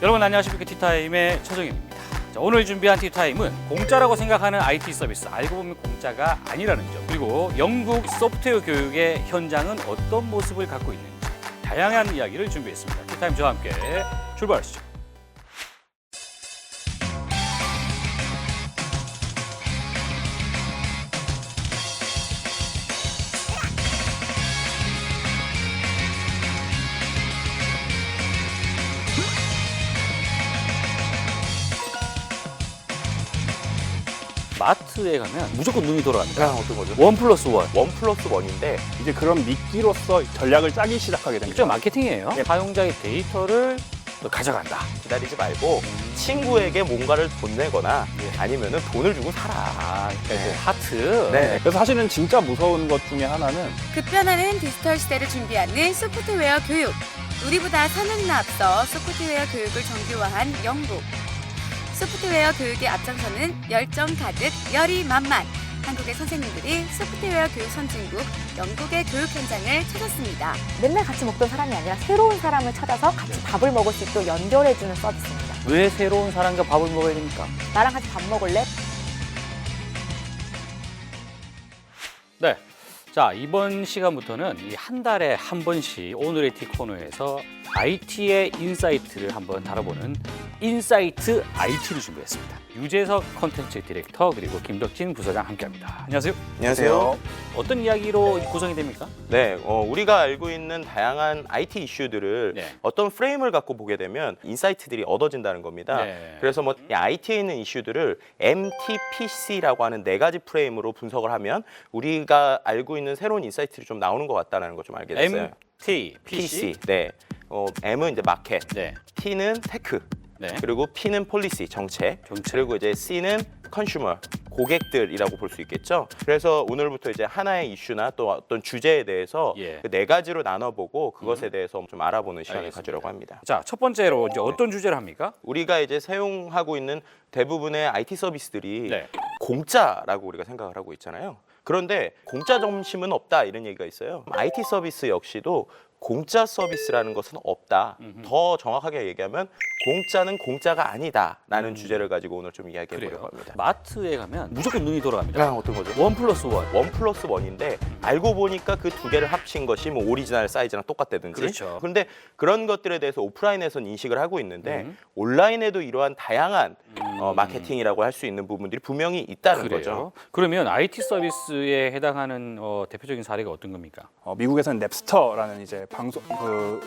여러분 안녕하십니까. 티타임의 최정현입니다. 자, 오늘 준비한 티타임은 공짜라고 생각하는 IT 서비스, 알고 보면 공짜가 아니라는 점, 그리고 영국 소프트웨어 교육의 현장은 어떤 모습을 갖고 있는지 다양한 이야기를 준비했습니다. 티타임 저와 함께 출발하시죠. 마트에 가면 무조건 눈이 돌아갑니다. 어떤 거죠? 원 플러스 원. 원 플러스 원인데 이제 그런 미끼로서 전략을 짜기 시작하게 됩니다. 일종 마케팅이에요. 네. 사용자의 데이터를 가져간다. 기다리지 말고 친구에게 뭔가를 돈 내거나 아니면은 돈을 주고 사라. 아, 네. 하트. 네. 그래서 사실은 진짜 무서운 것 중에 하나는 급변하는 디지털 시대를 준비하는 소프트웨어 교육. 우리보다 4년이나 앞서 소프트웨어 교육을 정교화한 영국. 소프트웨어 교육에 앞장서는 열정 가득 열이 만만. 한국의 선생님들이 소프트웨어 교육 선진국 영국의 교육 현장을 찾았습니다. 맨날 같이 먹던 사람이 아니라 새로운 사람을 찾아서 같이 밥을 먹을 수 있도록 연결해주는 서비스입니다. 왜 새로운 사람과 밥을 먹어야 됩니까? 나랑 같이 밥 먹을래? 네. 자, 이번 시간부터는 이 한 달에 한 번씩 오늘의 티 코너에서 IT의 인사이트를 한번 다뤄보는 인사이트 IT를 준비했습니다. 유재석 컨텐츠 디렉터 그리고 김덕진 부서장 함께합니다. 안녕하세요. 안녕하세요. 어떤 이야기로 구성이 됩니까? 네, 우리가 알고 있는 다양한 IT 이슈들을 네. 어떤 프레임을 갖고 보게 되면 인사이트들이 얻어진다는 겁니다. 네. 그래서 뭐 IT에 있는 이슈들을 MTPC라고 하는 4가지 프레임으로 분석을 하면 우리가 알고 있는 새로운 인사이트들이 좀 나오는 것 같다는 걸 좀 알게 됐어요. MT, PC. 네. M은 이제 마켓, 네. T는 테크, 네. 그리고 P는 폴리시, 정책, 그리고 이제 C는 컨슈머, 고객들이라고 볼 수 있겠죠. 그래서 오늘부터 이제 하나의 이슈나 또 어떤 주제에 대해서 예. 그 4가지로 나눠보고 그것에 대해서 좀 알아보는 시간을 알겠습니다. 가지려고 합니다. 자, 첫 번째로 이제 어떤 주제를 합니까? 우리가 이제 사용하고 있는 대부분의 IT 서비스들이 네. 공짜라고 우리가 생각을 하고 있잖아요. 그런데 공짜 점심은 없다 이런 얘기가 있어요. IT 서비스 역시도 공짜 서비스라는 것은 없다. 더 정확하게 얘기하면 공짜는 공짜가 아니다라는 주제를 가지고 오늘 좀 이야기해 그래요. 보려고 합니다. 마트에 가면 무조건 눈이 돌아갑니다. 어떤 거죠? 원 플러스 원. 원 플러스 원인데 알고 보니까 그 두 개를 합친 것이 뭐 오리지널 사이즈랑 똑같다든지. 그렇죠. 그런데 그런 것들에 대해서 오프라인에서는 인식을 하고 있는데 온라인에도 이러한 다양한 마케팅이라고 할 수 있는 부분들이 분명히 있다는 그래요. 거죠. 그러면 IT 서비스에 해당하는 대표적인 사례가 어떤 겁니까? 미국에서는 넵스터라는 이제 방송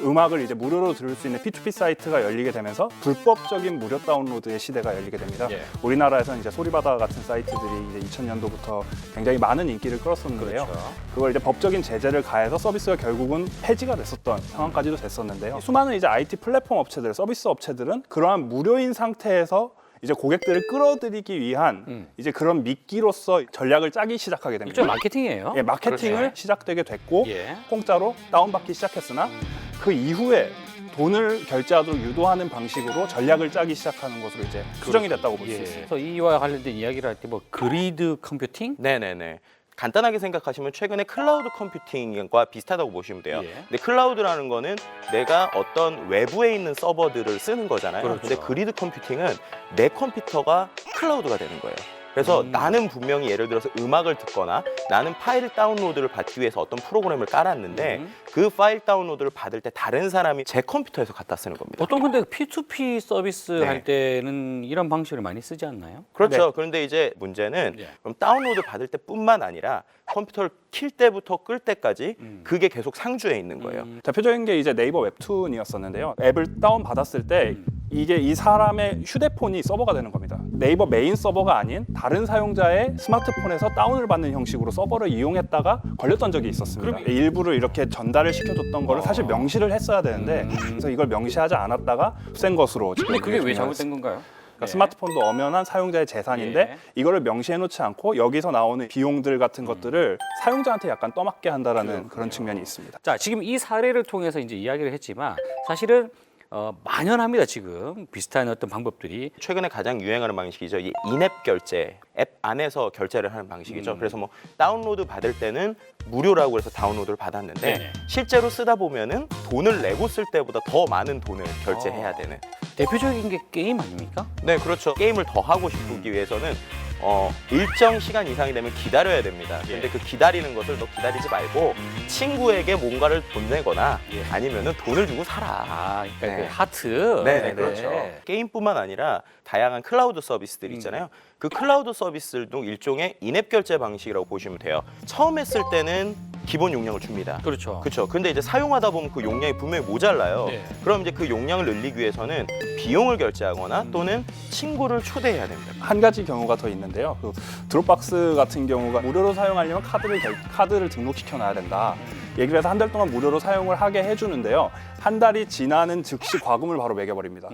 음악을 이제 무료로 들을 수 있는 P2P 사이트가 열리게 되면서 불법적인 무료 다운로드의 시대가 열리게 됩니다. 예. 우리나라에서는 이제 소리바다 같은 사이트들이 이제 2000년도부터 굉장히 많은 인기를 끌었었는데요. 그렇죠. 그걸 이제 법적인 제재를 가해서 서비스가 결국은 폐지가 됐었던 상황까지도 됐었는데요. 수많은 이제 IT 플랫폼 업체들, 서비스 업체들은 그러한 무료인 상태에서 이제 고객들을 끌어들이기 위한 이제 그런 미끼로서 전략을 짜기 시작하게 됩니다. 일종 마케팅이에요. 예, 마케팅을 그렇죠. 시작되게 됐고 예. 공짜로 다운받기 시작했으나 그 이후에 돈을 결제하도록 유도하는 방식으로 전략을 짜기 시작하는 것으로 이제 수정이 됐다고 볼 수 예. 있습니다. 그래서 이와 관련된 이야기를 할 때 뭐 그리드 컴퓨팅? 네네네. 간단하게 생각하시면 최근에 클라우드 컴퓨팅과 비슷하다고 보시면 돼요. 예. 근데 클라우드라는 거는 내가 어떤 외부에 있는 서버들을 쓰는 거잖아요. 그렇죠. 근데 그리드 컴퓨팅은 내 컴퓨터가 클라우드가 되는 거예요. 그래서 나는 분명히 예를 들어서 음악을 듣거나 나는 파일 다운로드를 받기 위해서 어떤 프로그램을 깔았는데 그 파일 다운로드를 받을 때 다른 사람이 제 컴퓨터에서 갖다 쓰는 겁니다. 보통 근데 P2P 서비스 네. 할 때는 이런 방식을 많이 쓰지 않나요? 그렇죠. 네. 그런데 이제 문제는 예. 그럼 다운로드 받을 때뿐만 아니라 컴퓨터를 킬 때부터 끌 때까지 그게 계속 상주해 있는 거예요. 대표적인 게 이제 네이버 웹툰이었었는데요. 앱을 다운 받았을 때 이게 이 사람의 휴대폰이 서버가 되는 겁니다. 네이버 메인 서버가 아닌 다른 사용자의 스마트폰에서 다운을 받는 형식으로 서버를 이용했다가 걸렸던 적이 있었습니다. 일부러 이렇게 전달을 시켜줬던 거를 사실 명시를 했어야 되는데 그래서 이걸 명시하지 않았다가 없앤 것으로 지금 근데 그게 왜 중요한 잘못된 건가요? 그러니까 스마트폰도 엄연한 사용자의 재산인데 예. 이거를 명시해놓지 않고 여기서 나오는 비용들 같은 것들을 사용자한테 약간 떠맡게 한다라는 그런 측면이 있습니다. 자, 지금 이 사례를 통해서 이제 이야기를 했지만 사실은 만연합니다 지금 비슷한 어떤 방법들이. 최근에 가장 유행하는 방식이죠. 이 인앱 결제, 앱 안에서 결제를 하는 방식이죠. 그래서 뭐 다운로드 받을 때는 무료라고 해서 다운로드를 받았는데 네네. 실제로 쓰다 보면은 돈을 내고 쓸 때보다 더 많은 돈을 결제해야 되는. 대표적인 게 게임 아닙니까? 네, 그렇죠. 게임을 더 하고 싶기 위해서는 일정 시간 이상이 되면 기다려야 됩니다. 예. 근데 그 기다리는 것을 너 기다리지 말고 친구에게 뭔가를 돈 내거나 예. 아니면은 돈을 주고 사라. 아, 그러니까 네. 그 하트. 네, 그렇죠. 게임뿐만 아니라 다양한 클라우드 서비스들 있잖아요. 그 클라우드 서비스들도 일종의 인앱 결제 방식이라고 보시면 돼요. 처음 했을 때는 기본 용량을 줍니다. 그렇죠. 그렇죠. 근데 이제 사용하다 보면 그 용량이 분명히 모자라요. 네. 그럼 이제 그 용량을 늘리기 위해서는 비용을 결제하거나 또는 친구를 초대해야 됩니다. 한 가지 경우가 더 있는데요. 그 드롭박스 같은 경우가 무료로 사용하려면 카드를 등록시켜 놔야 된다. 얘기를 해서 한 달 동안 무료로 사용을 하게 해주는데요. 한 달이 지나는 즉시 과금을 바로 매겨버립니다.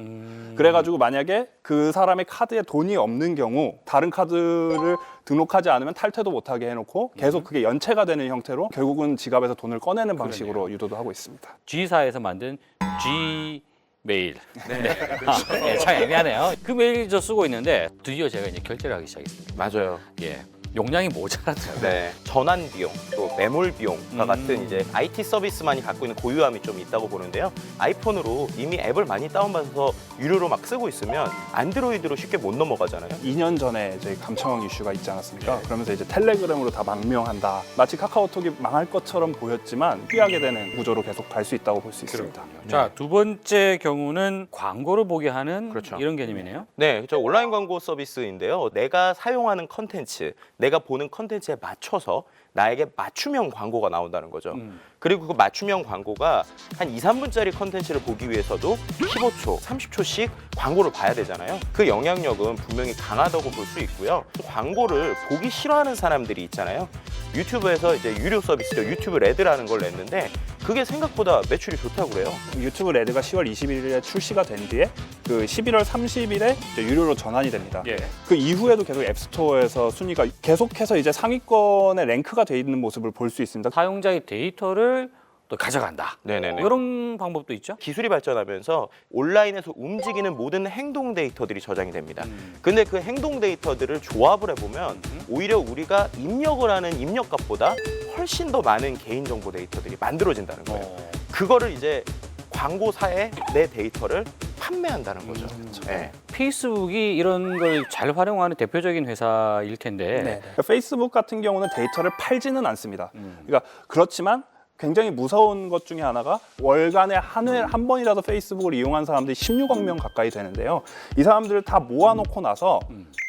그래가지고 만약에 그 사람의 카드에 돈이 없는 경우 다른 카드를 등록하지 않으면 탈퇴도 못하게 해놓고 계속 그게 연체가 되는 형태로 결국은 지갑에서 돈을 꺼내는 방식으로 유도도 하고 있습니다. G사에서 만든 G 메일. 네, 참 애매하네요. 그 메일 저 쓰고 있는데 드디어 제가 이제 결제를 하기 시작했습니다. 맞아요. 예, 용량이 모자라더라고요. 네, 전환 비용, 또 매몰 비용과 같은 이제 IT 서비스만이 갖고 있는 고유함이 좀 있다고 보는데요. 아이폰으로 이미 앱을 많이 다운받아서 유료로 막 쓰고 있으면 안드로이드로 쉽게 못 넘어가잖아요. 2년 전에 저희 감청 이슈가 있지 않았습니까? 그러면서 이제 텔레그램으로 다 망명한다. 마치 카카오톡이 망할 것처럼 보였지만 피하게 되는 구조로 계속 갈 수 있다고 볼 수 있습니다. 자, 두 번째 경우는 광고를 보게 하는 그렇죠. 이런 개념이네요. 네, 그렇죠. 온라인 광고 서비스인데요. 내가 사용하는 컨텐츠, 내가 보는 컨텐츠에 맞춰서 나에게 맞춤형 광고가 나온다는 거죠. 그리고 그 맞춤형 광고가 한 2, 3분짜리 컨텐츠를 보기 위해서도 15초, 30초씩 광고를 봐야 되잖아요. 그 영향력은 분명히 강하다고 볼 수 있고요. 광고를 보기 싫어하는 사람들이 있잖아요. 유튜브에서 이제 유료 서비스죠. 유튜브 레드라는 걸 냈는데 그게 생각보다 매출이 좋다고 그래요. 유튜브 레드가 10월 21일에 출시가 된 뒤에 그 11월 30일에 유료로 전환이 됩니다. 예. 그 이후에도 계속 앱스토어에서 순위가 계속해서 이제 상위권에 랭크가 돼 있는 모습을 볼 수 있습니다. 사용자의 데이터를 또 가져간다. 네네네. 이런 방법도 있죠. 기술이 발전하면서 온라인에서 움직이는 모든 행동 데이터들이 저장이 됩니다. 근데 그 행동 데이터들을 조합을 해보면 오히려 우리가 입력을 하는 입력값보다 훨씬 더 많은 개인정보 데이터들이 만들어진다는 거예요. 그거를 이제 광고사에 내 데이터를 판매한다는 거죠. 네. 페이스북이 이런 걸 잘 활용하는 대표적인 회사일 텐데 그러니까 페이스북 같은 경우는 데이터를 팔지는 않습니다. 그러니까 그렇지만 굉장히 무서운 것 중에 하나가 월간에 한 번이라도 페이스북을 이용한 사람들이 16억 명 가까이 되는데요. 이 사람들을 다 모아놓고 나서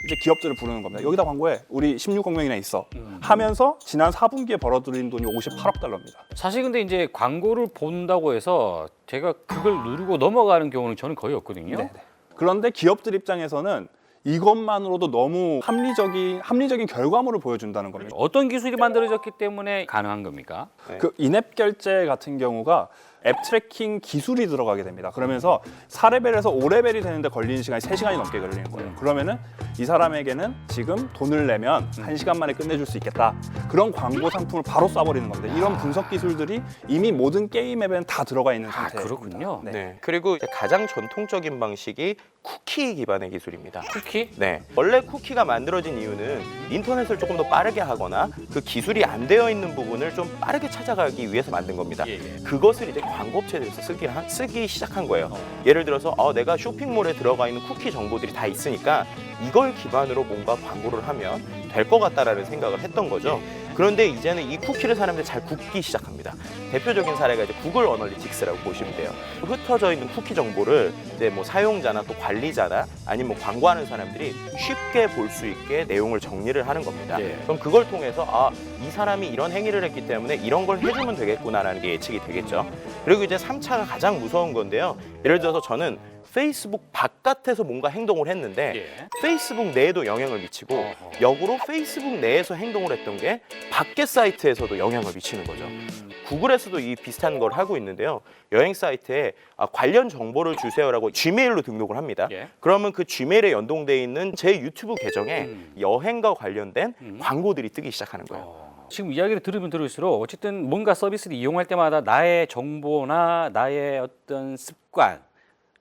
이제 기업들을 부르는 겁니다. 여기다 광고해. 우리 16억 명이나 있어. 하면서 지난 4분기에 벌어들인 돈이 58억 달러입니다. 사실 근데 이제 광고를 본다고 해서 제가 그걸 누르고 넘어가는 경우는 저는 거의 없거든요. 네네. 그런데 기업들 입장에서는 이것만으로도 너무 합리적인 결과물을 보여준다는 겁니다. 어떤 기술이 만들어졌기 때문에 가능한 겁니까? 그 인앱 결제 같은 경우가 앱 트래킹 기술이 들어가게 됩니다. 그러면서 4레벨에서 5레벨이 되는데 걸리는 시간이 3시간이 넘게 걸리는 거예요. 그러면은 이 사람에게는 지금 돈을 내면 1시간 만에 끝내줄 수 있겠다. 그런 광고 상품을 바로 쏴버리는 겁니다. 이런 분석 기술들이 이미 모든 게임 앱에는 다 들어가 있는 상태입니다. 그렇군요. 네. 네. 그리고 이제 가장 전통적인 방식이 쿠키 기반의 기술입니다. 쿠키? 네. 원래 쿠키가 만들어진 이유는 인터넷을 조금 더 빠르게 하거나 그 기술이 안 되어 있는 부분을 좀 빠르게 찾아가기 위해서 만든 겁니다. 예. 그것을 이제 광고업체들에서 쓰기 시작한 거예요. 예를 들어서 내가 쇼핑몰에 들어가 있는 쿠키 정보들이 다 있으니까 이걸 기반으로 뭔가 광고를 하면 될 것 같다라는 생각을 했던 거죠. 그런데 이제는 이 쿠키를 사람들이 잘 굽기 시작합니다. 대표적인 사례가 이제 구글 어널리틱스라고 보시면 돼요. 흩어져 있는 쿠키 정보를 이제 뭐 사용자나 또 관리자나 아니면 뭐 광고하는 사람들이 쉽게 볼 수 있게 내용을 정리를 하는 겁니다. 예. 그럼 그걸 통해서 이 사람이 이런 행위를 했기 때문에 이런 걸 해주면 되겠구나라는 게 예측이 되겠죠. 그리고 이제 3차가 가장 무서운 건데요. 예를 들어서 저는 페이스북 바깥에서 뭔가 행동을 했는데 예. 페이스북 내에도 영향을 미치고 역으로 페이스북 내에서 행동을 했던 게 밖의 사이트에서도 영향을 미치는 거죠. 구글에서도 이 비슷한 걸 하고 있는데요. 여행 사이트에 관련 정보를 주세요라고 G메일로 등록을 합니다. 예. 그러면 그 G메일에 연동돼 있는 제 유튜브 계정에 여행과 관련된 광고들이 뜨기 시작하는 거예요. 지금 이야기를 들으면 들을수록 어쨌든 뭔가 서비스를 이용할 때마다 나의 정보나 나의 어떤 습관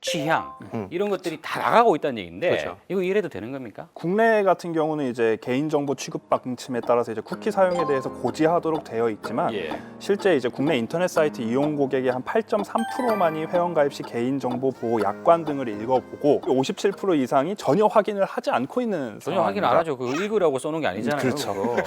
취향 이런 것들이 다 나가고 있다는 얘기인데 그렇죠. 이거 이래도 되는 겁니까? 국내 같은 경우는 이제 개인정보 취급 방침에 따라서 이제 쿠키 사용에 대해서 고지하도록 되어 있지만 예. 실제 이제 국내 인터넷 사이트 이용 고객의 한 8.3%만이 회원 가입 시 개인정보 보호 약관 등을 읽어보고 57% 이상이 전혀 확인을 하지 않고 있는 전혀 확인 안 상황입니다. 하죠. 그 읽으라고 써놓은 게 아니잖아요. 그렇죠. 그거.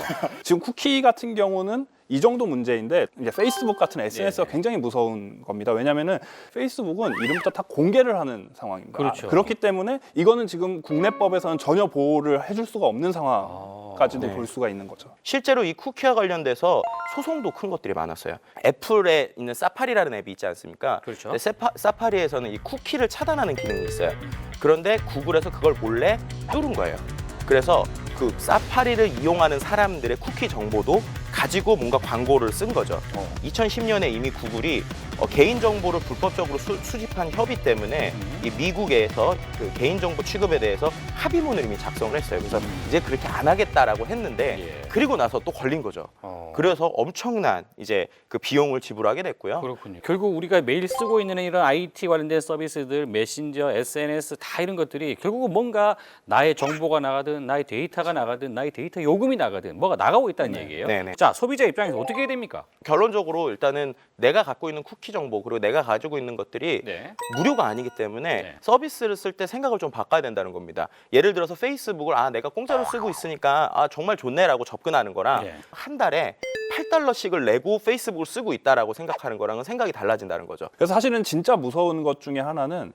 지금 쿠키 같은 경우는 이 정도 문제인데 이제 페이스북 같은 SNS가 예. 굉장히 무서운 겁니다. 왜냐하면은 페이스북은 이름부터 다 공개를 하는 상황입니다. 그렇죠. 그렇기 때문에 이거는 지금 국내법에서는 전혀 보호를 해줄 수가 없는 상황까지도 네. 볼 수가 있는 거죠. 실제로 이 쿠키와 관련돼서 소송도 큰 것들이 많았어요. 애플에 있는 사파리라는 앱이 있지 않습니까? 그렇죠. 근데 사파리에서는 이 쿠키를 차단하는 기능이 있어요. 그런데 구글에서 그걸 몰래 뚫은 거예요. 그래서 그 사파리를 이용하는 사람들의 쿠키 정보도 가지고 뭔가 광고를 쓴 거죠. 2010년에 이미 구글이 개인정보를 불법적으로 수집한 협의 때문에 이 미국에서 그 개인정보 취급에 대해서 합의문을 이미 작성을 했어요. 그래서 이제 그렇게 안 하겠다라고 했는데 예. 그리고 나서 또 걸린 거죠. 그래서 엄청난 이제 그 비용을 지불하게 됐고요. 그렇군요. 결국 우리가 매일 쓰고 있는 이런 IT 관련된 서비스들, 메신저, SNS 다 이런 것들이 결국은 뭔가 나의 정보가 나가든 나의 데이터가 나가든 나의 데이터 요금이 나가든 뭐가 나가고 있다는 얘기예요. 네네. 자, 소비자 입장에서 어떻게 해야 됩니까? 결론적으로 일단은 내가 갖고 있는 쿠키 정보 그리고 내가 가지고 있는 것들이 네. 무료가 아니기 때문에 네. 서비스를 쓸 때 생각을 좀 바꿔야 된다는 겁니다. 예를 들어서 페이스북을 내가 공짜로 쓰고 있으니까 정말 좋네라고 접근하는 거랑 네. 한 달에 $8씩을 내고 페이스북을 쓰고 있다라고 생각하는 거랑은 생각이 달라진다는 거죠. 그래서 사실은 진짜 무서운 것 중에 하나는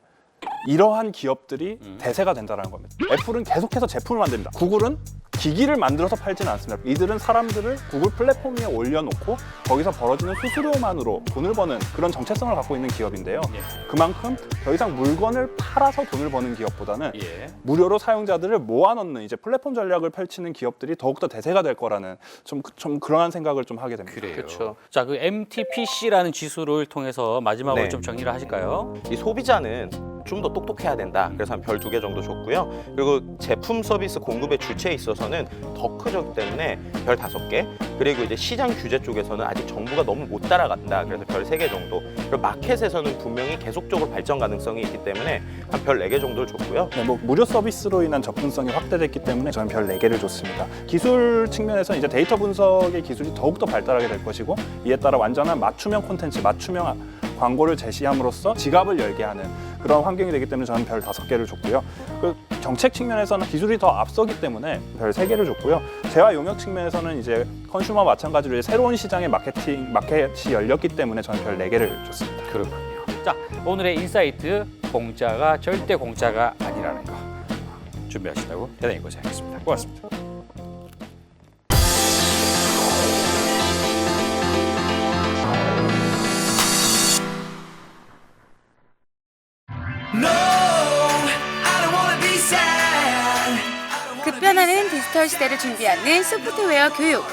이러한 기업들이 대세가 된다는 겁니다. 애플은 계속해서 제품을 만듭니다. 구글은 기기를 만들어서 팔지는 않습니다. 이들은 사람들을 구글 플랫폼 위에 올려놓고 거기서 벌어지는 수수료만으로 돈을 버는 그런 정체성을 갖고 있는 기업인데요. 예. 그만큼 더 이상 물건을 팔아서 돈을 버는 기업보다는 예. 무료로 사용자들을 모아놓는 이제 플랫폼 전략을 펼치는 기업들이 더욱더 대세가 될 거라는 좀 그러한 생각을 좀 하게 됩니다. 그래요. 그렇죠. 자, 그 MTPC라는 지수를 통해서 마지막으로 네. 좀 정리를 하실까요? 이 소비자는 좀 더 똑똑해야 된다. 그래서 한 별 2개 정도 줬고요. 그리고 제품 서비스 공급의 주체에 있어서는 더 크기 때문에 별 5개. 그리고 이제 시장 규제 쪽에서는 아직 정부가 너무 못 따라간다. 그래서 별 3개 정도. 그리고 마켓에서는 분명히 계속적으로 발전 가능성이 있기 때문에 한 별 4개 정도를 줬고요. 네, 뭐 무료 서비스로 인한 접근성이 확대됐기 때문에 저는 별 4개를 줬습니다. 기술 측면에서 이제 데이터 분석의 기술이 더욱더 발달하게 될 것이고 이에 따라 완전한 맞춤형 콘텐츠, 맞춤형 광고를 제시함으로써 지갑을 열게 하는 그런 환경이 되기 때문에 저는 별 5개를 줬고요. 그 정책 측면에서는 기술이 더 앞서기 때문에 별 3개를 줬고요. 재화 용역 측면에서는 이제 컨슈머 마찬가지로 이제 새로운 시장의 마켓이 열렸기 때문에 저는 별 4개를 줬습니다. 그렇군요. 자, 오늘의 인사이트 공짜가 절대 공짜가 아니라는 거 준비하신다고 대단히 고생하셨습니다. 고맙습니다. 급변하는 디지털 시대를 준비하는 소프트웨어 교육.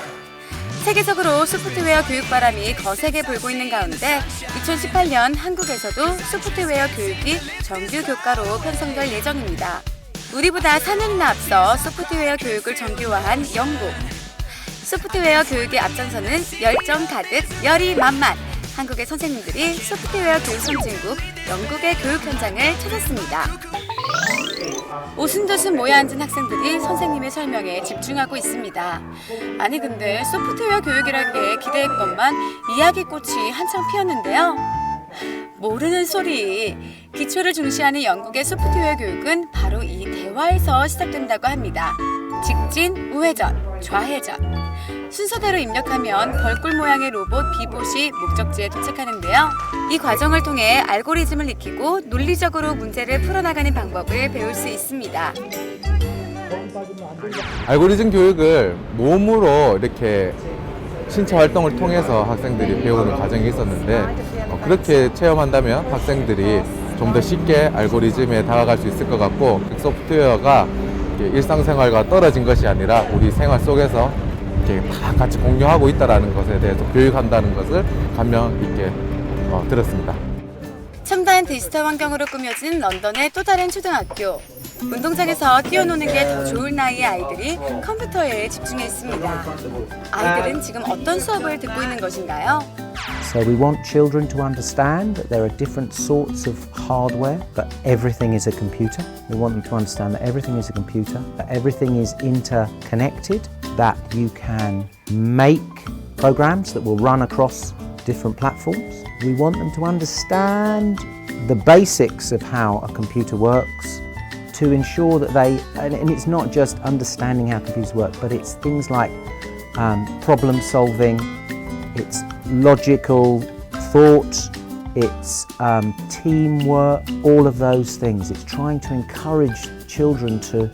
세계적으로 소프트웨어 교육 바람이 거세게 불고 있는 가운데 2018년 한국에서도 소프트웨어 교육이 정규 교과로 편성될 예정입니다. 우리보다 4년이나 앞서 소프트웨어 교육을 정규화한 영국. 소프트웨어 교육의 앞장서는 열정 가득, 열이 만만. 한국의 선생님들이 소프트웨어 교육 선진국 영국의 교육 현장을 찾았습니다. 오순도순 모여 앉은 학생들이 선생님의 설명에 집중하고 있습니다. 아니 근데 소프트웨어 교육이란 게 기대했건만 이야기꽃이 한창 피었는데요. 모르는 소리. 기초를 중시하는 영국의 소프트웨어 교육은 바로 이 대화에서 시작된다고 합니다. 직진, 우회전, 좌회전. 순서대로 입력하면 벌꿀 모양의 로봇 비봇이 목적지에 도착하는데요. 이 과정을 통해 알고리즘을 익히고 논리적으로 문제를 풀어나가는 방법을 배울 수 있습니다. 알고리즘 교육을 몸으로 이렇게 신체 활동을 통해서 학생들이 배우는 과정이 있었는데 그렇게 체험한다면 학생들이 좀 더 쉽게 알고리즘에 다가갈 수 있을 것 같고 소프트웨어가 일상생활과 떨어진 것이 아니라 우리 생활 속에서 이렇게 다 같이 공유하고 있다는 것에 대해서 교육한다는 것을 감명 있게 들었습니다. 첨단 디지털 환경으로 꾸며진 런던의 또 다른 초등학교. 운동장에서 뛰어노는 게 더 좋을 나이의 아이들이 컴퓨터에 집중해 있습니다. 아이들은 지금 어떤 수업을 듣고 있는 것인가요? So we want children to understand that there are different sorts of hardware, but everything is a computer. We want them to understand that everything is a computer, that everything is interconnected, that you can make programs that will run across different platforms. We want them to understand the basics of how a computer works, to ensure that and it's not just understanding how computers work, but it's things like problem solving, it's logical thought, it's teamwork, all of those things. It's trying to encourage children to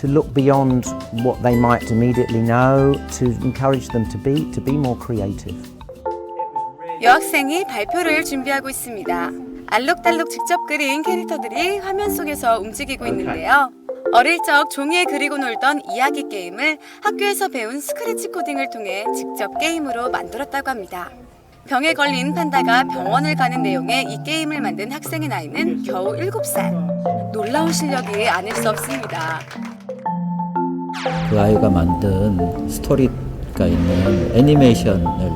look beyond what they might immediately know, to encourage them to be more creative. 여학생이 발표를 준비하고 있습니다. 알록달록 직접 그린 캐릭터들이 화면 속에서 움직이고 있는데요. 어릴 적 종이에 그리고 놀던 이야기 게임을 학교에서 배운 스크래치 코딩을 통해 직접 게임으로 만들었다고 합니다. 병에 걸린 판다가 병원을 가는 내용의 이 게임을 만든 학생의 나이는 겨우 7살. 놀라운 실력이 아닐 수 없습니다. 그 아이가 만든 스토리가 있는 애니메이션을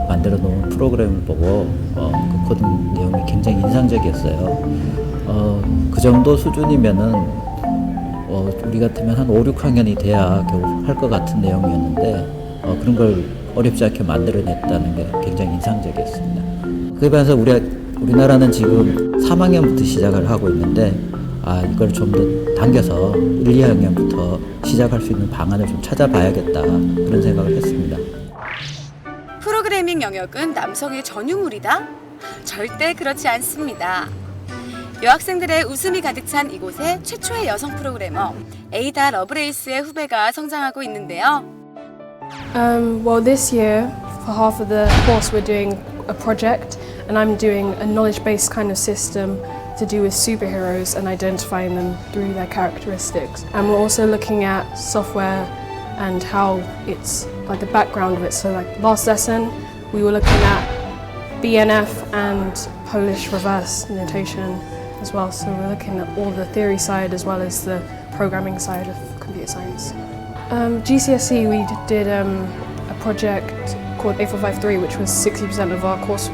만들어 놓은 프로그램을 보고 그 코딩 내용이 굉장히 인상적이었어요. 그 정도 수준이면은 우리 같으면 한 5, 6학년이 돼야 겨우 할 것 같은 내용이었는데 그런 걸 어렵지 않게 만들어냈다는 게 굉장히 인상적이었습니다. 그에 반해서 우리나라는 지금 3학년부터 시작을 하고 있는데 이걸 좀 더 당겨서 1, 2학년부터 시작할 수 있는 방안을 좀 찾아봐야겠다 그런 생각을 했습니다. 프로그래밍 영역은 남성의 전유물이다? 절대 그렇지 않습니다. 여학생들의 웃음이 가득 찬 이곳에 최초의 여성 프로그래머 에이다 러브레이스의 후배가 성장하고 있는데요. Well, this year, for half of the course, we're doing a project, and I'm doing a knowledge-based kind of system to do with superheroes and identifying them through their characteristics. And we're also looking at software and how it's like the background of it. So like last lesson, we were looking at BNF and Polish reverse notation as well. So we're looking at all the theory side as well as the programming side of computer science. GCSE, we did a project called A453, which was 60% of our course.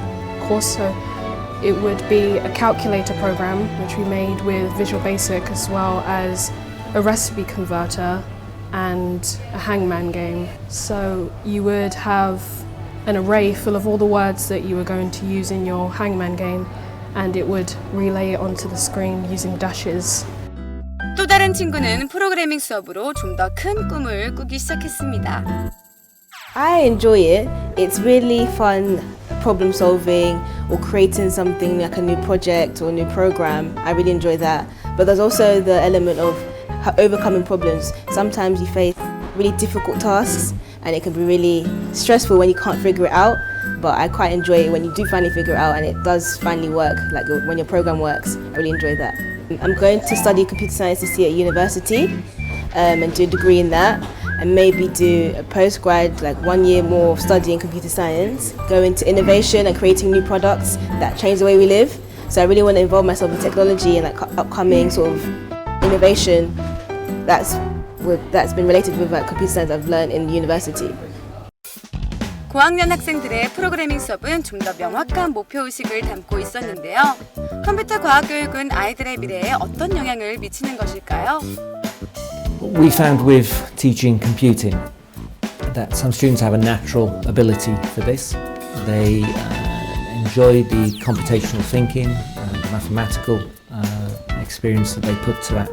So it would be a calculator program, which we made with Visual Basic, as well as a recipe converter and a hangman game. So you would have an array full of all the words that you were going to use in your hangman game, and it would relay it onto the screen using dashes. 또 다른 친구는 프로그래밍 수업으로 좀 더 큰 꿈을 꾸기 시작했습니다. I enjoy it. It's really fun problem solving or creating something like a new project or a new program. I really enjoy that. But there's also the element of overcoming problems. Sometimes you face really difficult tasks and it can be really stressful when you can't figure it out. But I quite enjoy it when you do finally figure it out and it does finally work, like when your program works. I really enjoy that. I'm going to study computer science this year at university and do a degree in that, and maybe do a postgrad, like 1 year more of studying computer science, go into innovation and creating new products that change the way we live. So I really want to involve myself in technology and like upcoming sort of innovation that's been related with computer science I've learned in university. 고학년 학생들의 프로그래밍 수업은 좀 더 명확한 목표의식을 담고 있었는데요. 컴퓨터 과학 교육은 아이들의 미래에 어떤 영향을 미치는 것일까요? We found with teaching computing that some students have a natural ability for this. They enjoy the computational thinking, the mathematical experience that they put to that.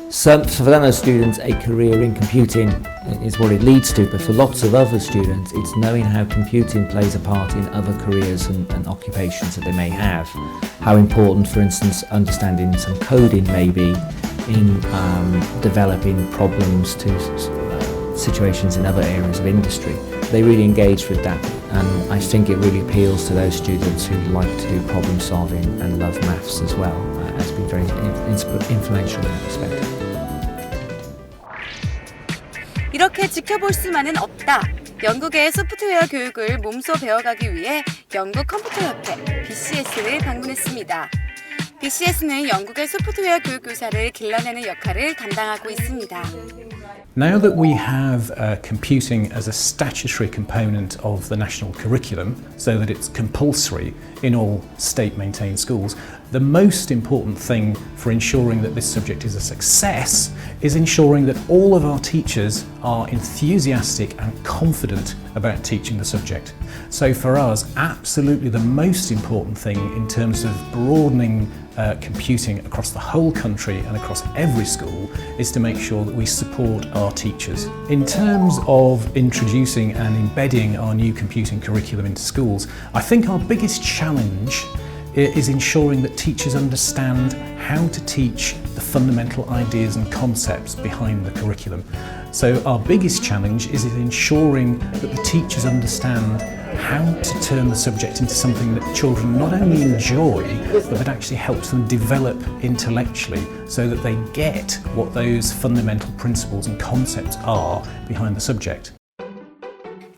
So for those students, a career in computing is what it leads to, but for lots of other students, it's knowing how computing plays a part in other careers and occupations that they may have. How important, for instance, understanding some coding may be in developing problems to situations in other areas of industry. They really engage with that, and I think it really appeals to those students who like to do problem solving and love maths as well. It's been very influential in that perspective. 이렇게 지켜볼 수만은 없다. 영국의 소프트웨어 교육을 몸소 배워가기 위해 영국 컴퓨터협회 BCS를 방문했습니다. BCS는 영국의 소프트웨어 교육 교사를 길러내는 역할을 담당하고 있습니다. Now that we have computing as a statutory component of the national curriculum, so that it's compulsory in all state-maintained schools, the most important thing for ensuring that this subject is a success is ensuring that all of our teachers are enthusiastic and confident about teaching the subject. So for us, absolutely the most important thing in terms of broadening computing across the whole country and across every school is to make sure that we support our teachers. In terms of introducing and embedding our new computing curriculum into schools, I think our biggest challenge is ensuring that teachers understand how to teach the fundamental ideas and concepts behind the curriculum. So our biggest challenge is ensuring that the teachers understand how to turn the subject into something that children not only enjoy, but that actually helps them develop intellectually so that they get what those fundamental principles and concepts are behind the subject.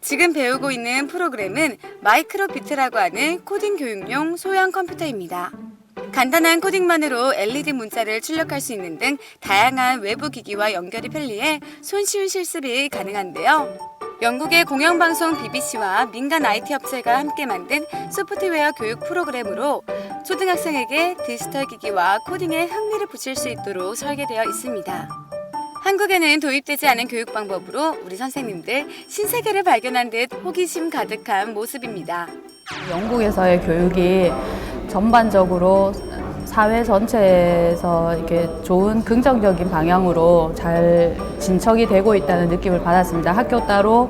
지금 배우고 있는 프로그램은 마이크로비트라고 하는 코딩 교육용 소형 컴퓨터입니다. 간단한 코딩만으로 LED 문자를 출력할 수 있는 등 다양한 외부 기기와 연결이 편리해 손쉬운 실습이 가능한데요. 영국의 공영방송 BBC와 민간 IT 업체가 함께 만든 소프트웨어 교육 프로그램으로 초등학생에게 디지털 기기와 코딩에 흥미를 붙일 수 있도록 설계되어 있습니다. 한국에는 도입되지 않은 교육 방법으로 우리 선생님들 신세계를 발견한 듯 호기심 가득한 모습입니다. 영국에서의 교육이 전반적으로 사회 전체에서 이렇게 좋은 긍정적인 방향으로 잘 진척이 되고 있다는 느낌을 받았습니다. 학교 따로,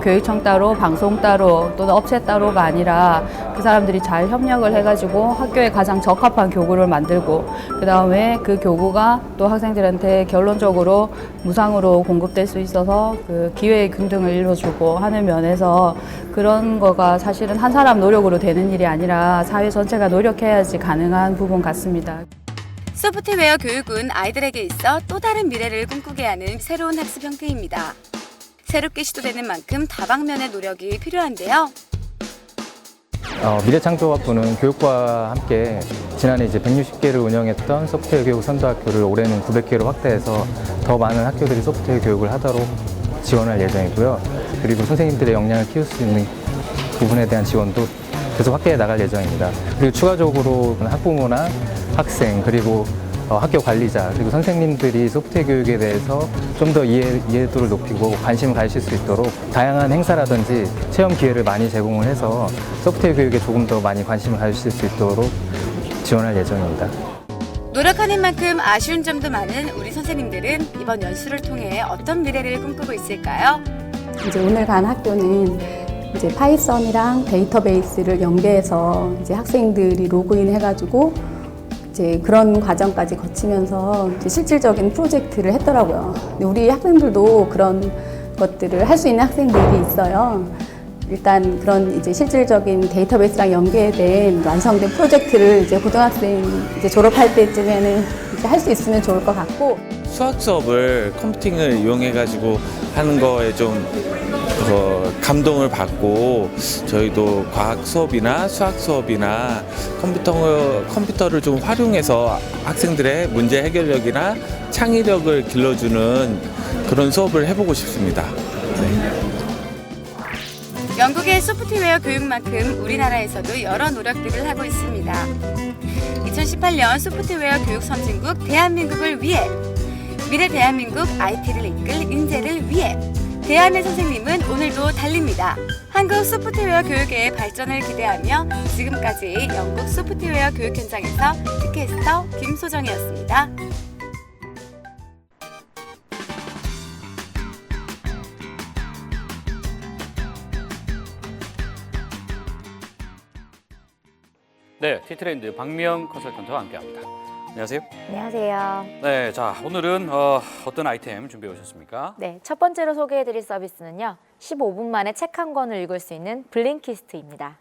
교육청 따로, 방송 따로, 또는 업체 따로가 아니라 그 사람들이 잘 협력을 해가지고 학교에 가장 적합한 교구를 만들고 그 다음에 그 교구가 또 학생들한테 결론적으로 무상으로 공급될 수 있어서 그 기회의 균등을 이뤄주고 하는 면에서 그런 거가 사실은 한 사람 노력으로 되는 일이 아니라 사회 전체가 노력해야지 가능한 부분 같습니다. 소프트웨어 교육은 아이들에게 있어 또 다른 미래를 꿈꾸게 하는 새로운 학습 형태입니다. 새롭게 시도되는 만큼 다방면의 노력이 필요한데요. 미래창조학부는 교육부와 함께 지난해 이제 160개를 운영했던 소프트웨어 교육 선도학교를 올해는 900개로 확대해서 더 많은 학교들이 소프트웨어 교육을 하도록 지원할 예정이고요. 그리고 선생님들의 역량을 키울 수 있는 부분에 대한 지원도 계속 확대해 나갈 예정입니다. 그리고 추가적으로 학부모나 학생 그리고 학교 관리자 그리고 선생님들이 소프트웨어 교육에 대해서 좀 더 이해도를 높이고 관심을 가지실 수 있도록 다양한 행사라든지 체험 기회를 많이 제공을 해서 소프트웨어 교육에 조금 더 많이 관심을 가지실 수 있도록 지원할 예정입니다. 노력하는 만큼 아쉬운 점도 많은 우리 선생님들은 이번 연수를 통해 어떤 미래를 꿈꾸고 있을까요? 이제 오늘 간 학교는 이제 파이썬이랑 데이터베이스를 연계해서 이제 학생들이 로그인 해가지고 이제 그런 과정까지 거치면서 이제 실질적인 프로젝트를 했더라고요. 근데 우리 학생들도 그런 것들을 할 수 있는 학생들이 있어요. 일단 그런 이제 실질적인 데이터베이스랑 연계된 완성된 프로젝트를 이제 고등학생 이제 졸업할 때쯤에는 이제 할 수 있으면 좋을 것 같고. 수학 수업을 컴퓨팅을 이용해가지고 하는 거에 좀 감동을 받고 저희도 과학 수업이나 수학 수업이나 컴퓨터를 좀 활용해서 학생들의 문제 해결력이나 창의력을 길러주는 그런 수업을 해보고 싶습니다. 네. 영국의 소프트웨어 교육만큼 우리나라에서도 여러 노력들을 하고 있습니다. 2018년 소프트웨어 교육 선진국 대한민국을 위해 미래 대한민국 IT를 이끌 인재를 위해 대한의 선생님은 오늘도 달립니다. 한국 소프트웨어 교육의 발전을 기대하며 지금까지 영국 소프트웨어 교육 현장에서 팟캐스터 김소정이었습니다. 네, 티트렌드 박미영 컨설턴트와 함께합니다. 안녕하세요. 안녕하세요. 네, 자 오늘은 어떤 아이템 준비해 오셨습니까? 네, 첫 번째로 소개해드릴 서비스는요. 15분 만에 책 한 권을 읽을 수 있는 블링키스트입니다.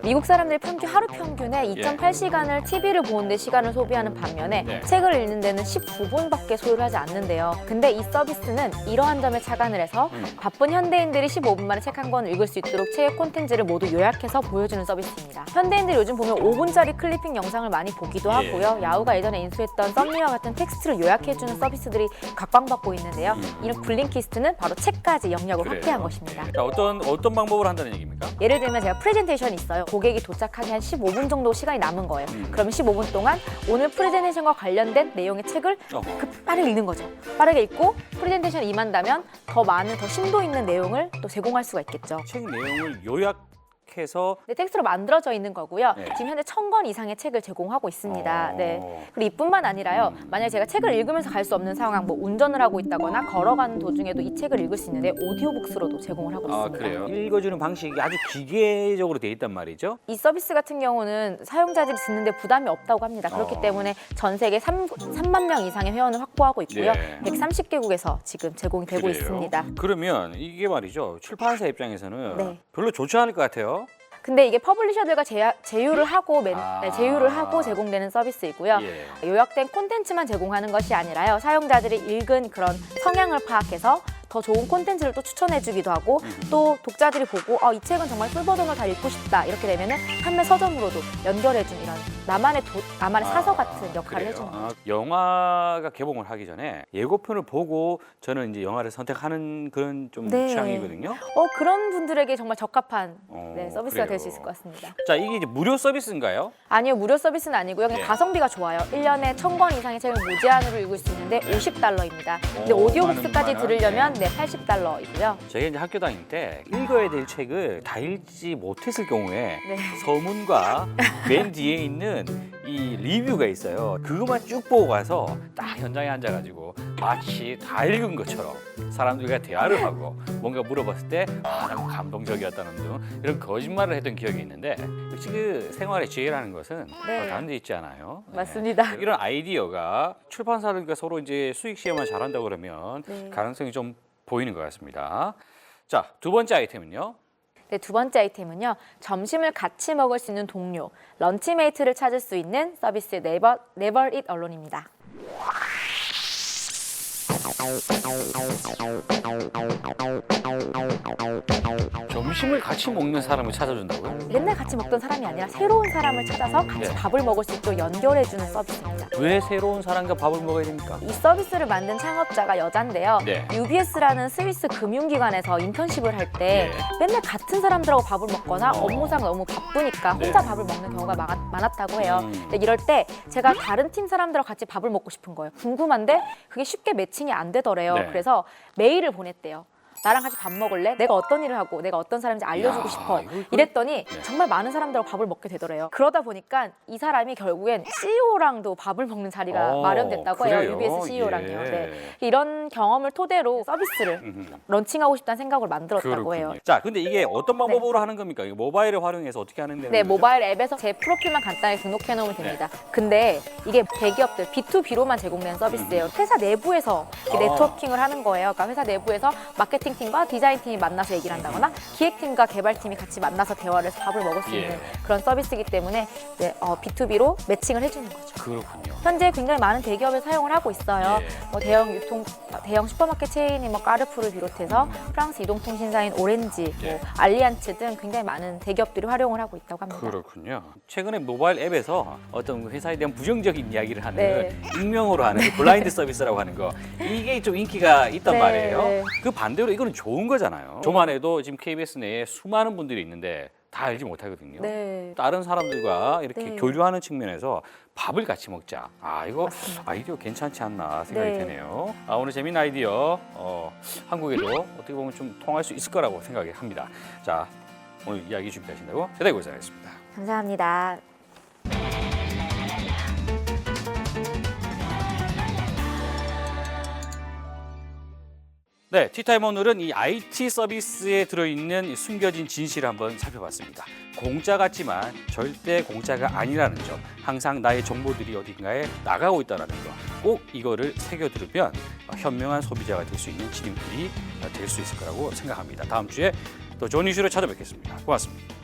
미국 사람들이 평균 하루 평균에 2.8시간을 TV를 보는데 시간을 소비하는 반면에 네. 책을 읽는 데는 19분밖에 소요를 하지 않는데요. 근데 이 서비스는 이러한 점에 착안을 해서 바쁜 현대인들이 15분 만에 책 한 권을 읽을 수 있도록 책 콘텐츠를 모두 요약해서 보여주는 서비스입니다. 현대인들이 요즘 보면 5분짜리 클리핑 영상을 많이 보기도 하고요. 야후가 예전에 인수했던 썸니와 같은 텍스트를 요약해주는 서비스들이 각광받고 있는데요. 이런 블링키스트는 바로 책까지 영역을 그래요. 확대한 것입니다. 자, 어떤 방법을 한다는 얘기입니까? 예를 들면 제가 프레젠테이션이 있어요. 고객이 도착하기 한 15분 정도 시간이 남은 거예요. 그러면 15분 동안 오늘 프레젠테이션과 관련된 내용의 책을 빠르게 읽는 거죠. 빠르게 읽고 프레젠테이션이 임한다면 더 많은, 더 심도 있는 내용을 또 제공할 수가 있겠죠. 책 내용을 요약해서 네, 텍스트로 만들어져 있는 거고요. 네. 지금 현재 1000권 이상의 책을 제공하고 있습니다. 네. 그리고 이뿐만 아니라요. 만약에 제가 책을 읽으면서 갈 수 없는 상황, 뭐 운전을 하고 있다거나 걸어가는 도중에도 이 책을 읽을 수 있는데 오디오북스로도 제공을 하고 있습니다. 그래요? 읽어주는 방식이 아주 기계적으로 돼 있단 말이죠? 이 서비스 같은 경우는 사용자들이 듣는데 부담이 없다고 합니다. 그렇기 때문에 전 세계 3만 명 이상의 회원을 확보하고 있고요. 네. 130개국에서 지금 제공이 되고 그래요? 있습니다. 그러면 이게 말이죠. 출판사 입장에서는 네. 별로 좋지 않을 것 같아요. 근데 이게 퍼블리셔들과 제휴를 하고 제휴를 하고 제공되는 서비스이고요. 요약된 콘텐츠만 제공하는 것이 아니라요. 사용자들이 읽은 그런 성향을 파악해서 더 좋은 콘텐츠를 또 추천해주기도 하고 또 독자들이 보고 이 책은 정말 풀버전을 다 읽고 싶다 이렇게 되면은 판매 서점으로도 연결해준 이런 나만의 사서 같은 역할을 그래요? 해주는 거죠. 영화가 개봉을 하기 전에 예고편을 보고 저는 이제 영화를 선택하는 그런 좀 네. 취향이거든요. 그런 분들에게 정말 적합한 서비스가 그래요. 될 수 있을 것 같습니다. 자, 이게 이제 무료 서비스인가요? 아니요, 무료 서비스는 아니고요. 그냥 네. 가성비가 좋아요. 1년에 1000권 이상의 책을 무제한으로 읽을 수 있는데 $50입니다. 근데 오디오북스까지 들으려면 80달러이고요. 제가 이제 학교 다닐 때 읽어야 될 책을 다 읽지 못했을 경우에 네. 서문과 맨 뒤에 있는 이 리뷰가 있어요. 그것만 쭉 보고 가서 딱 현장에 앉아가지고 마치 다 읽은 것처럼 사람들과 대화를 하고 뭔가 물어봤을 때 너무 감동적이었다는 등 이런 거짓말을 했던 기억이 있는데 역시 그 생활의 지혜라는 것은 네. 다른 데 있지 않아요? 맞습니다. 이런 아이디어가 출판사들과 서로 이제 수익 시험을 잘한다 그러면 네. 가능성이 좀 보이는 것 같습니다. 자, 두 번째 아이템은요. 네, 두 번째 아이템은요. 점심을 같이 먹을 수 있는 동료, 런치메이트를 찾을 수 있는 서비스 Never Eat Alone입니다. 점심을 같이 먹는 사람을 찾아준다고요? 맨날 같이 먹던 사람이 아니라 새로운 사람을 찾아서 같이 네. 밥을 먹을 수 있도록 연결해주는 서비스입니다. 왜 새로운 사람과 밥을 먹어야 됩니까? 이 서비스를 만든 창업자가 여잔데요. 네. UBS라는 스위스 금융기관에서 인턴십을 할 때 맨날 같은 사람들하고 밥을 먹거나 업무상 너무 바쁘니까 혼자 밥을 먹는 경우가 많았다고 해요. 근데 이럴 때 제가 다른 팀 사람들하고 같이 밥을 먹고 싶은 거예요. 궁금한데 그게 쉽게 매칭이 안 되더래요. 네. 그래서 메일을 보냈대요. 나랑 같이 밥 먹을래? 내가 어떤 일을 하고 내가 어떤 사람인지 알려주고 야, 싶어. 이거 이랬더니 정말 많은 사람들하고 밥을 먹게 되더래요. 그러다 보니까 이 사람이 결국엔 CEO랑도 밥을 먹는 자리가 마련됐다고 해요. 그래요? UBS CEO랑요. 예. 네. 이런 경험을 토대로 서비스를 런칭하고 싶다는 생각을 만들었다고 해요. 자, 근데 이게 어떤 방법으로 하는 겁니까? 이게 모바일을 활용해서 어떻게 하는데? 네, 모바일 앱에서 제 프로필만 간단히 등록해 놓으면 됩니다. 근데 이게 대기업들 B2B로만 제공되는 서비스예요. 회사 내부에서 이렇게 네트워킹을 하는 거예요. 그러니까 회사 내부에서 마케팅 팀과 디자인 팀이 만나서 얘기를 한다거나 기획팀과 개발팀이 같이 만나서 대화를 해서 밥을 먹을 수 있는 그런 서비스이기 때문에 이제 B2B로 매칭을 해주는 거죠. 그렇군요. 현재 굉장히 많은 대기업에 사용을 하고 있어요. 뭐 대형 슈퍼마켓 체인인 뭐 까르푸를 비롯해서 프랑스 이동통신사인 오렌지, 뭐 알리안츠 등 굉장히 많은 대기업들이 활용을 하고 있다고 합니다. 그렇군요. 최근에 모바일 앱에서 어떤 회사에 대한 부정적인 이야기를 하는 네. 익명으로 하는 그 블라인드 서비스라고 하는 거 이게 좀 인기가 있단 네, 말이에요. 네. 그 반대로 이거는 좋은 거잖아요. 저만 해도 지금 KBS 내에 수많은 분들이 있는데 다 알지 못하거든요. 네. 다른 사람들과 이렇게 네. 교류하는 측면에서 밥을 같이 먹자. 이거 맞습니다. 아이디어 괜찮지 않나 생각이 네. 드네요. 오늘 재미있는 아이디어 한국에도 어떻게 보면 좀 통할 수 있을 거라고 생각이 합니다. 자, 오늘 이야기 준비하신다고 대단히 고생하셨습니다. 감사합니다. 네, 티타임 오늘은 이 IT 서비스에 들어있는 이 숨겨진 진실을 한번 살펴봤습니다. 공짜 같지만 절대 공짜가 아니라는 점, 항상 나의 정보들이 어딘가에 나가고 있다는 거, 꼭 이거를 새겨두면 현명한 소비자가 될 수 있는 지름길이 될 수 있을 거라고 생각합니다. 다음 주에 또 좋은 이슈로 찾아뵙겠습니다. 고맙습니다.